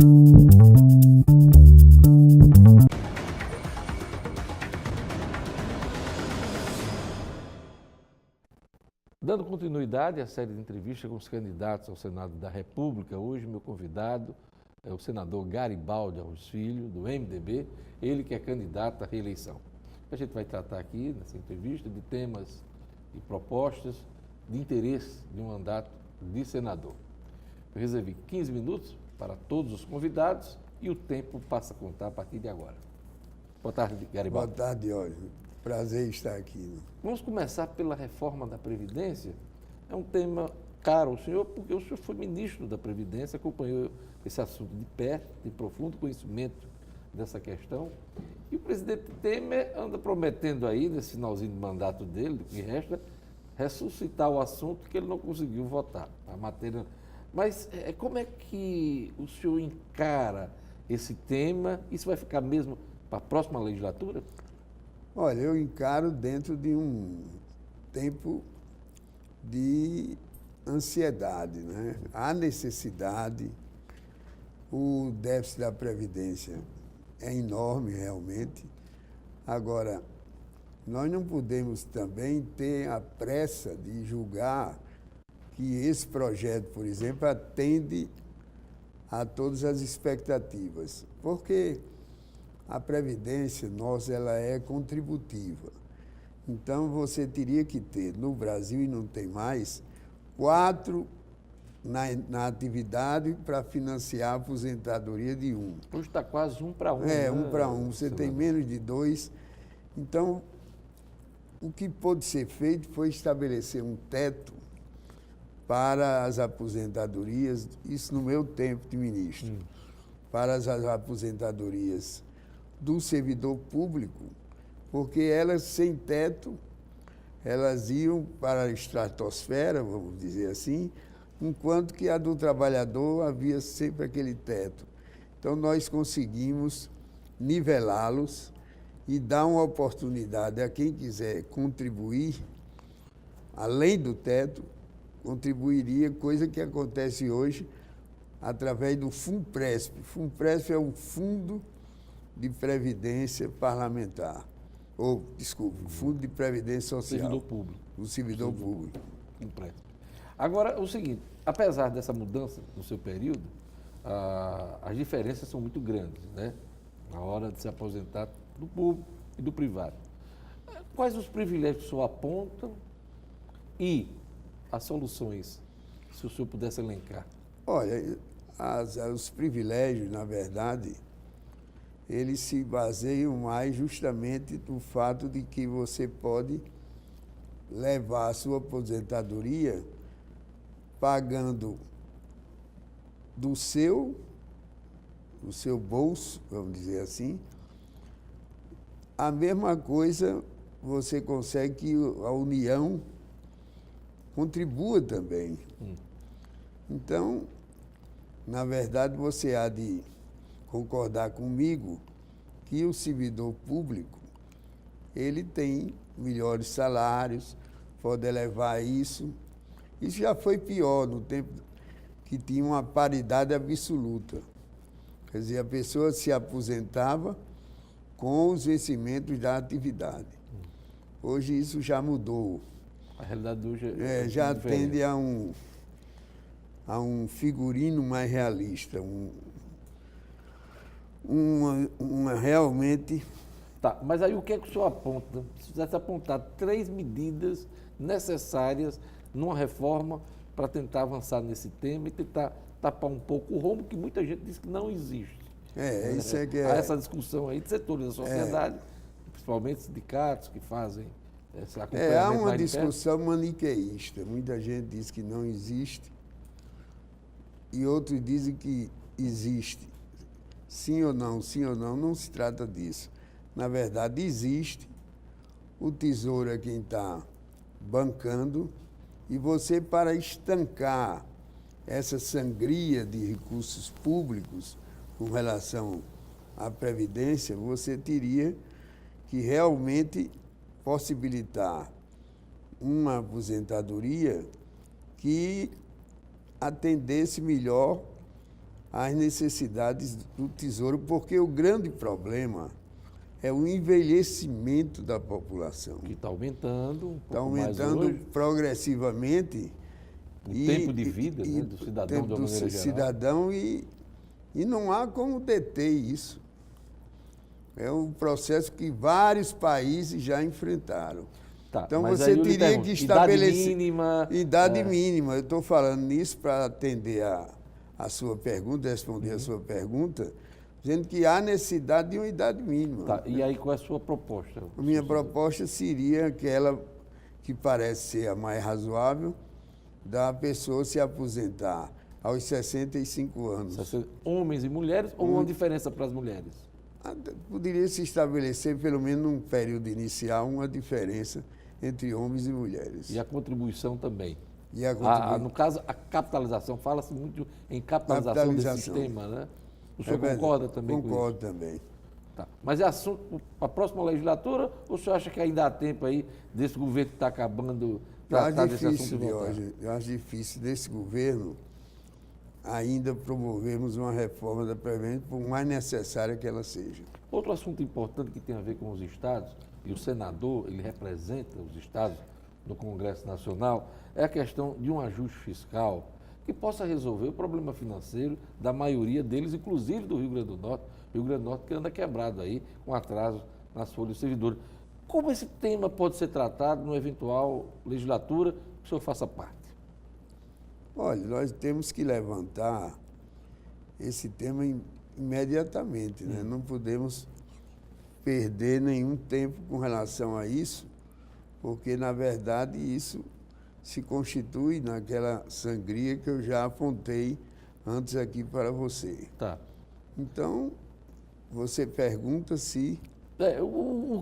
Dando continuidade à série de entrevistas com os candidatos ao Senado da República, hoje meu convidado é o senador Garibaldi Arroz Filho, do MDB, ele que é candidato à reeleição. A gente vai tratar aqui, nessa entrevista, de temas e propostas de interesse de um mandato de senador. Eu reservei 15 minutos para todos os convidados e o tempo passa a contar a partir de agora. Boa tarde, Garibaldi. Boa tarde, Jorge. Prazer estar aqui. Vamos começar pela reforma da Previdência. É um tema caro ao senhor, porque o senhor foi ministro da Previdência, acompanhou esse assunto de perto, tem profundo conhecimento dessa questão. E o presidente Temer anda prometendo aí, nesse finalzinho de mandato dele, que resta, ressuscitar o assunto que ele não conseguiu votar. A matéria. Mas como é que o senhor encara esse tema? Isso vai ficar mesmo para a próxima legislatura? Olha, eu encaro dentro de um tempo de ansiedade, né? Há necessidade, o déficit da Previdência é enorme realmente. Agora, nós não podemos também ter a pressa de julgar que esse projeto, por exemplo, atende a todas as expectativas, porque a Previdência nossa ela é contributiva. Então, você teria que ter, no Brasil, e não tem mais, 4 na atividade para financiar a aposentadoria de 1. Hoje está quase 1 para 1. É, né? 1 para 1. Você tem menos de 2. Então, o que pôde ser feito foi estabelecer um teto para as aposentadorias, isso no meu tempo de ministro, para as aposentadorias do servidor público, porque elas, sem teto, elas iam para a estratosfera, vamos dizer assim, enquanto que a do trabalhador havia sempre aquele teto. Então, nós conseguimos nivelá-los e dar uma oportunidade a quem quiser contribuir, além do teto, contribuiria, coisa que acontece hoje através do FUNPRESP. FUNPRESP é um fundo de previdência parlamentar, Fundo de Previdência Social. Servidor público. O servidor público. Agora, o seguinte, apesar dessa mudança no seu período, as diferenças são muito grandes, né? Na hora de se aposentar do público e do privado. Quais os privilégios que o senhor aponta e as soluções, se o senhor pudesse elencar? Olha, os privilégios, na verdade, eles se baseiam mais justamente no fato de que você pode levar a sua aposentadoria pagando do seu bolso, vamos dizer assim. A mesma coisa você consegue que a União contribua também. Então, na verdade, você há de concordar comigo que o servidor público, ele tem melhores salários, pode elevar isso. Isso já foi pior no tempo que tinha uma paridade absoluta. Quer dizer, a pessoa se aposentava com os vencimentos da atividade. Hoje isso já mudou. A realidade hoje já tende a um figurino mais realista, realmente... Tá, mas aí o que é que o senhor aponta? Se pudesse apontar 3 medidas necessárias numa reforma para tentar avançar nesse tema e tentar tapar um pouco o rombo que muita gente diz que não existe. Isso é que é... Há essa discussão aí de setores da sociedade, principalmente sindicatos que fazem esse acompanhamento. Há uma discussão maniqueísta. Muita gente diz que não existe e outros dizem que existe. Sim ou não, não se trata disso. Na verdade, existe. O Tesouro é quem está bancando e você, para estancar essa sangria de recursos públicos com relação à Previdência, você teria que realmente possibilitar uma aposentadoria que atendesse melhor às necessidades do Tesouro, porque o grande problema é o envelhecimento da população. Que está aumentando, um Está pouco mais aumentando hoje, progressivamente. o tempo de vida, né, do cidadão, de uma maneira geral. Cidadão e não há como deter isso. É um processo que vários países já enfrentaram. Tá, Então mas você aí eu lhe teria pergunto, que estabelecer idade mínima. idade mínima. Eu estou falando nisso para atender a sua pergunta, responder a sua pergunta, dizendo que há necessidade de uma idade mínima. Tá, e aí qual é a sua proposta? A minha proposta seria aquela que parece ser a mais razoável, da pessoa se aposentar aos 65 anos. Homens e mulheres ou uma diferença para as mulheres? Poderia se estabelecer, pelo menos num período inicial, uma diferença entre homens e mulheres. E a contribuição também. E a no caso, a capitalização, fala-se muito em capitalização desse sistema, né? O senhor concorda também com isso? Concordo também. Tá. Mas é assunto para a próxima legislatura ou o senhor acha que ainda há tempo aí desse governo que está acabando tratar desse assunto e voltar? Eu acho difícil desse governo ainda promovermos uma reforma da Previdência, por mais necessária que ela seja. Outro assunto importante que tem a ver com os estados, e o senador, ele representa os estados no Congresso Nacional, é a questão de um ajuste fiscal que possa resolver o problema financeiro da maioria deles, inclusive do Rio Grande do Norte. Rio Grande do Norte que anda quebrado aí, com atraso nas folhas servidoras. Como esse tema pode ser tratado numa eventual legislatura que o senhor faça parte? Olha, nós temos que levantar esse tema imediatamente, né? Não podemos perder nenhum tempo com relação a isso, porque, na verdade, isso se constitui naquela sangria que eu já apontei antes aqui para você. Tá. Então, você pergunta se...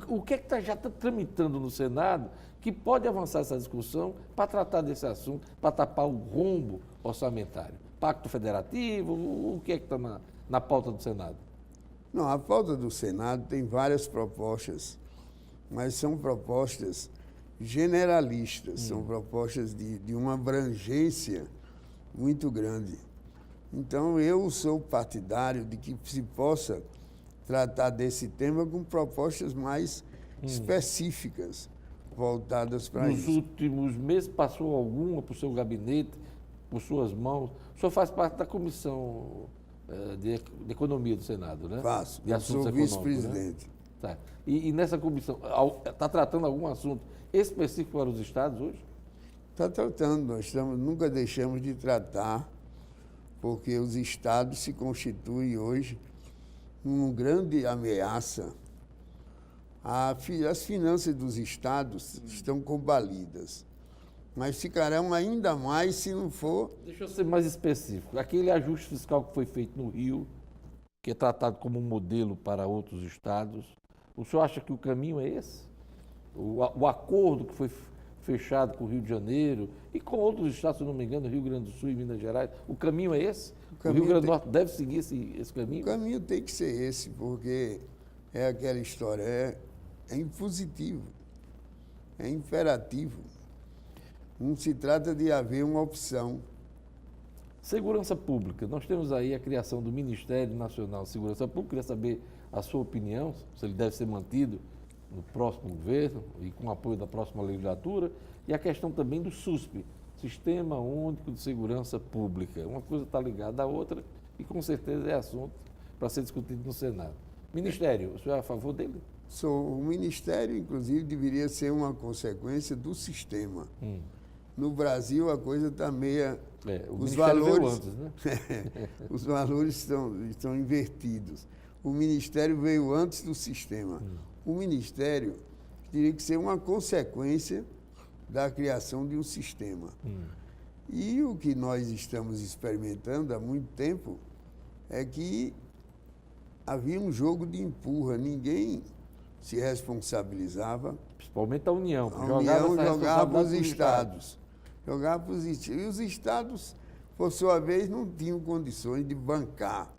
O que é que já está tramitando no Senado que pode avançar essa discussão para tratar desse assunto, para tapar o rombo orçamentário? Pacto federativo, o que é que está na pauta do Senado? Não, a pauta do Senado tem várias propostas, mas são propostas generalistas, são propostas de uma abrangência muito grande. Então, eu sou partidário de que se possa tratar desse tema com propostas mais específicas, voltadas para isso. Nos últimos meses, passou alguma por seu gabinete, por suas mãos? O senhor faz parte da Comissão de Economia do Senado, né? Faço, de eu assuntos sou econômicos, vice-presidente. Né? Tá. E nessa comissão, está tratando algum assunto específico para os estados hoje? Está tratando, nunca deixamos de tratar, porque os estados se constituem hoje uma grande ameaça. As finanças dos estados estão combalidas, mas ficarão ainda mais se não for... Deixa eu ser mais específico. Aquele ajuste fiscal que foi feito no Rio, que é tratado como um modelo para outros estados, o senhor acha que o caminho é esse? O acordo que foi fechado com o Rio de Janeiro e com outros estados, se não me engano, Rio Grande do Sul e Minas Gerais, o caminho é esse? O Rio Grande do Norte deve seguir esse caminho? O caminho tem que ser esse, porque é aquela história, é impositivo, é imperativo. Não se trata de haver uma opção. Segurança Pública. Nós temos aí a criação do Ministério Nacional de Segurança Pública. Queria saber a sua opinião, se ele deve ser mantido no próximo governo e com apoio da próxima legislatura. E a questão também do SUSP, Sistema Único de Segurança Pública. Uma coisa está ligada à outra e com certeza é assunto para ser discutido no Senado. Ministério, o senhor é a favor dele? O Ministério, inclusive, deveria ser uma consequência do sistema. No Brasil, a coisa está meia... os valores antes, né? Os valores estão invertidos. O Ministério veio antes do sistema. O Ministério teria que ser uma consequência da criação de um sistema. E o que nós estamos experimentando há muito tempo é que havia um jogo de empurra, ninguém se responsabilizava. Principalmente a União. A União jogava para os estados. Jogava para os estados. E os estados, por sua vez, não tinham condições de bancar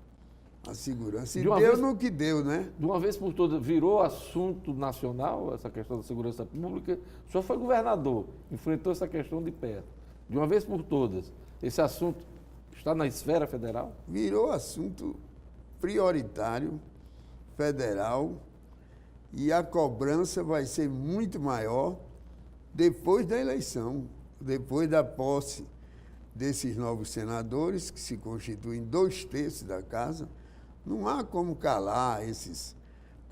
a segurança. E deu no que deu, né? De uma vez por todas, virou assunto nacional, essa questão da segurança pública. O senhor foi governador, enfrentou essa questão de perto. De uma vez por todas, esse assunto Está na esfera federal? Virou assunto prioritário, federal, e a cobrança vai ser muito maior depois da eleição, depois da posse desses novos senadores, que se constituem 2/3 da casa. Não há como calar esses,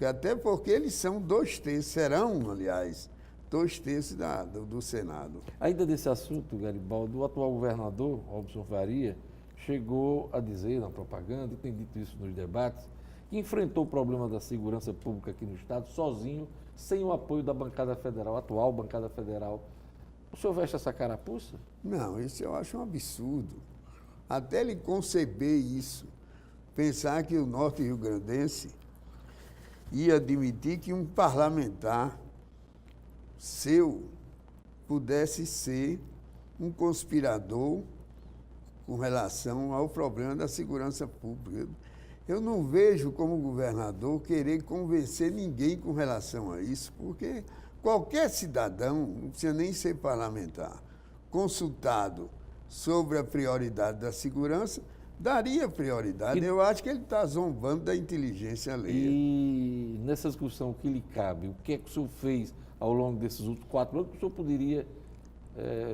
até porque eles são 2/3, serão, aliás, 2/3 do Senado. Ainda desse assunto, Garibaldi, o atual governador, Robson Faria, chegou a dizer na propaganda, e tem dito isso nos debates, que enfrentou o problema da segurança pública aqui no Estado sozinho, sem o apoio da bancada federal, a atual bancada federal. O senhor veste essa carapuça? Não, isso eu acho um absurdo. Até ele conceber isso, pensar que o norte rio-grandense ia admitir que um parlamentar seu pudesse ser um conspirador com relação ao problema da segurança pública. Eu não vejo como governador querer convencer ninguém com relação a isso, porque qualquer cidadão, não precisa nem ser parlamentar, consultado sobre a prioridade da segurança, daria prioridade. Eu acho que ele está zombando da inteligência alheia. E nessa discussão que lhe cabe, o que é que o senhor fez ao longo desses últimos 4 anos que o senhor poderia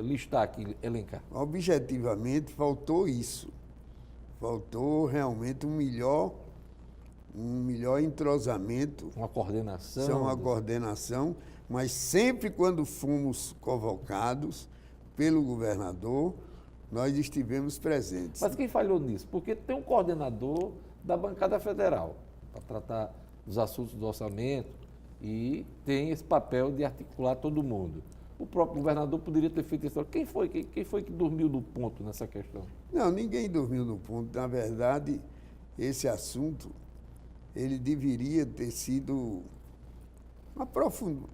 listar aqui, elencar? Objetivamente, faltou isso. Faltou realmente um melhor entrosamento. Uma coordenação. Uma coordenação, mas sempre quando fomos convocados pelo governador, nós estivemos presentes. Mas quem falhou nisso? Porque tem um coordenador da bancada federal para tratar dos assuntos do orçamento e tem esse papel de articular todo mundo. O próprio governador poderia ter feito isso. Quem foi que dormiu no ponto nessa questão? Não, ninguém dormiu no ponto. Na verdade, esse assunto, ele deveria ter sido aprofundado.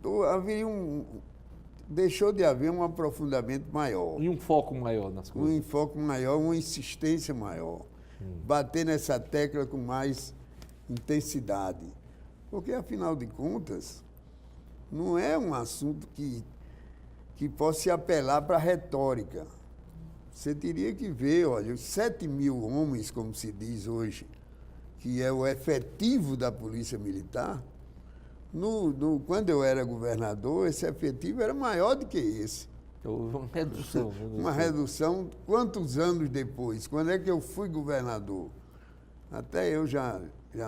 Deixou de haver um aprofundamento maior. E um foco maior nas coisas. Um foco maior, uma insistência maior. Bater nessa tecla com mais intensidade. Porque, afinal de contas, não é um assunto que possa se apelar para a retórica. Você teria que ver, olha, os 7.000 homens, como se diz hoje, que é o efetivo da Polícia Militar, quando eu era governador, esse efetivo era maior do que esse. Houve uma redução. Uma redução, quantos anos depois? Quando é que eu fui governador? Até eu já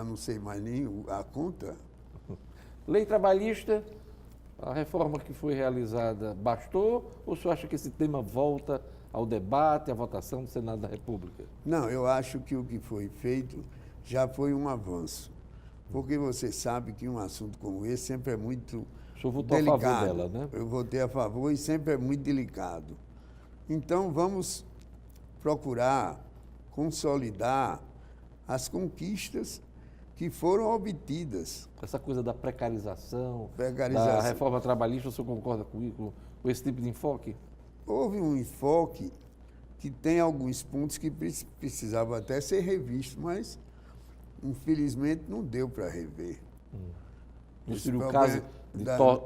não sei mais nem a conta. Lei trabalhista, a reforma que foi realizada bastou? Ou o senhor acha que esse tema volta ao debate, à votação do Senado da República? Não, eu acho que o que foi feito já foi um avanço. Porque você sabe que um assunto como esse sempre é muito O senhor votou delicado. a favor dela, né? Eu votei a favor e sempre é muito delicado. Então, vamos procurar consolidar as conquistas que foram obtidas. Essa coisa da precarização, Precarização. da reforma trabalhista, o senhor concorda com esse tipo de enfoque? Houve um enfoque que tem alguns pontos que precisavam até ser revistos, mas, infelizmente, não deu para rever. Não seria o caso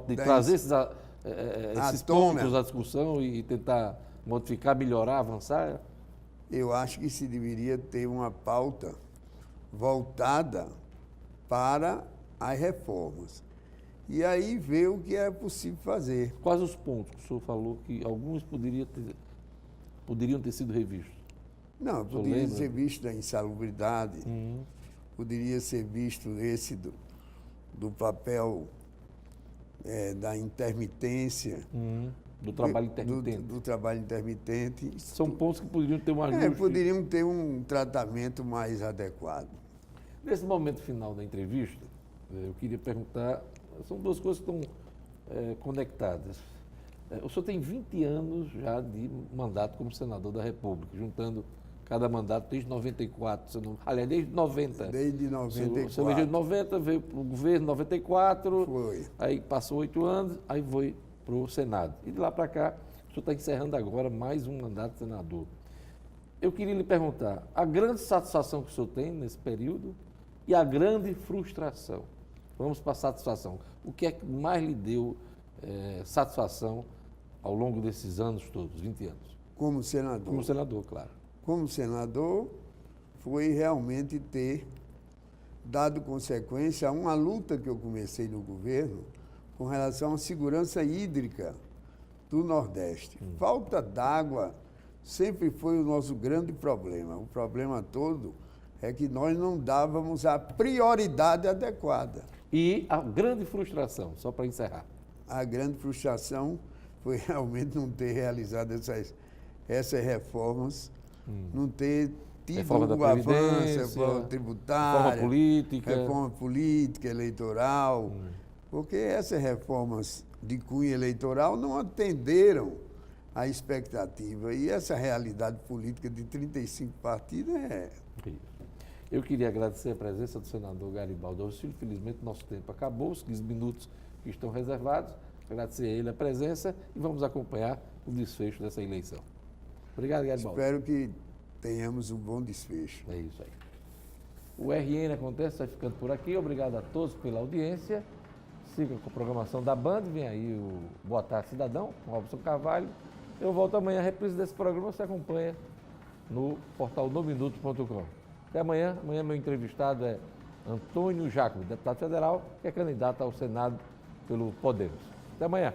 de trazer esses pontos à discussão e tentar modificar, melhorar, avançar? Eu acho que se deveria ter uma pauta voltada para as reformas. E aí ver o que é possível fazer. Quais os pontos que o senhor falou que alguns poderiam ter sido revistos? Não, poderia ser visto da insalubridade, poderia ser visto esse do papel da intermitência. Do trabalho intermitente. Do trabalho intermitente. São pontos que poderiam ter um ajuste. Poderiam ter um tratamento mais adequado. Nesse momento final da entrevista, eu queria perguntar, são duas coisas que estão conectadas. O senhor tem 20 anos já de mandato como senador da República, juntando cada mandato desde 94, aliás, desde 90. Desde 94. Você elegeu em 90, veio para o governo em 94, Foi. Aí passou 8 anos, aí foi para o Senado. E de lá para cá, o senhor está encerrando agora mais um mandato de senador. Eu queria lhe perguntar, a grande satisfação que o senhor tem nesse período e a grande frustração. Vamos para a satisfação. O que é que mais lhe deu satisfação ao longo desses anos todos, 20 anos? Como senador. Como senador, claro. como senador, foi realmente ter dado consequência a uma luta que eu comecei no governo com relação à segurança hídrica do Nordeste. Falta d'água sempre foi o nosso grande problema. O problema todo é que nós não dávamos a prioridade adequada. E a grande frustração, só para encerrar. A grande frustração foi realmente não ter realizado essas reformas, não ter tido Reforma da o avanço, Previdência, reforma tributária, reforma política, eleitoral, porque essas reformas de cunho eleitoral não atenderam à expectativa. E essa realidade política de 35 partidos é... Eu queria agradecer a presença do senador Garibaldo Auxílio. Infelizmente, nosso tempo acabou, os 15 minutos que estão reservados. Agradecer a ele a presença e vamos acompanhar o desfecho dessa eleição. Obrigado, Garibaldo. Espero que tenhamos um bom desfecho. É isso aí. O RN Acontece vai ficando por aqui. Obrigado a todos pela audiência. Siga com a programação da Band. Vem aí o Boa Tarde Cidadão, com Robson Carvalho. Eu volto amanhã. A reprise desse programa você acompanha no portal nominuto.com. Até amanhã. Amanhã meu entrevistado é Antônio Jacob, deputado federal, que é candidato ao Senado pelo Podemos. Até amanhã.